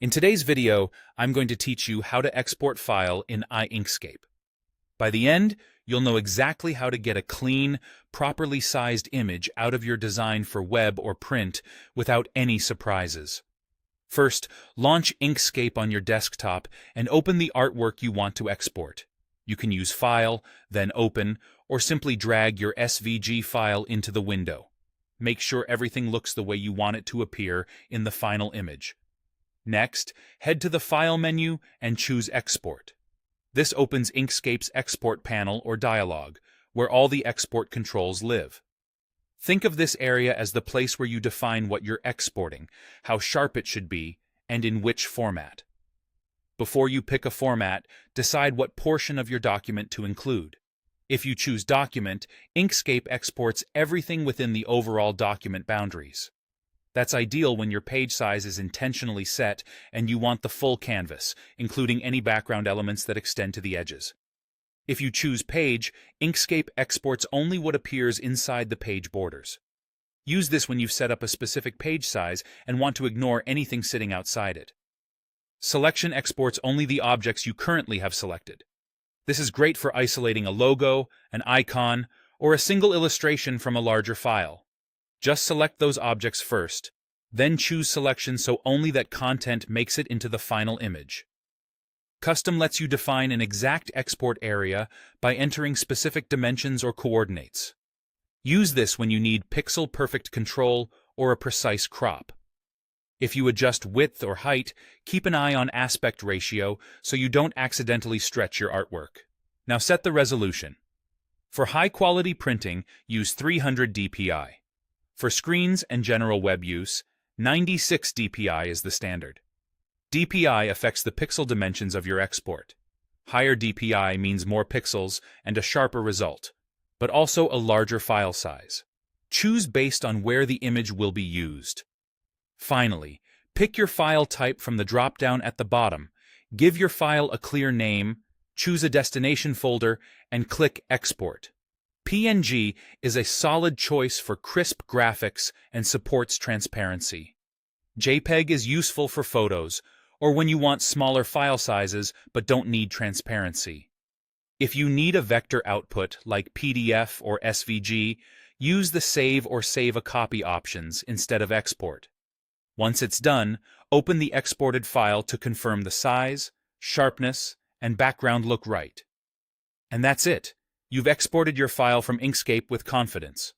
In today's video, I'm going to teach you how to export file in Inkscape. By the end, you'll know exactly how to get a clean, properly sized image out of your design for web or print without any surprises. First, launch Inkscape on your desktop and open the artwork you want to export. You can use File, then Open, or simply drag your SVG file into the window. Make sure everything looks the way you want it to appear in the final image. Next, head to the File menu and choose Export. This opens Inkscape's Export panel or dialog, where all the export controls live. Think of this area as the place where you define what you're exporting, how sharp it should be, and in which format. Before you pick a format, decide what portion of your document to include. If you choose Document, Inkscape exports everything within the overall document boundaries. That's ideal when your page size is intentionally set and you want the full canvas, including any background elements that extend to the edges. If you choose Page, Inkscape exports only what appears inside the page borders. Use this when you've set up a specific page size and want to ignore anything sitting outside it. Selection exports only the objects you currently have selected. This is great for isolating a logo, an icon, or a single illustration from a larger file. Just select those objects first, then choose Selection so only that content makes it into the final image. Custom lets you define an exact export area by entering specific dimensions or coordinates. Use this when you need pixel-perfect control or a precise crop. If you adjust width or height, keep an eye on aspect ratio so you don't accidentally stretch your artwork. Now set the resolution. For high-quality printing, use 300 dpi. For screens and general web use, 96 dpi is the standard. DPI affects the pixel dimensions of your export. Higher DPI means more pixels and a sharper result, but also a larger file size. Choose based on where the image will be used. Finally, pick your file type from the drop-down at the bottom, give your file a clear name, choose a destination folder, and click Export. PNG is a solid choice for crisp graphics and supports transparency. JPEG is useful for photos, or when you want smaller file sizes but don't need transparency. If you need a vector output like PDF or SVG, use the Save or Save a Copy options instead of Export. Once it's done, open the exported file to confirm the size, sharpness, and background look right. And that's it. You've exported your file from Inkscape with confidence.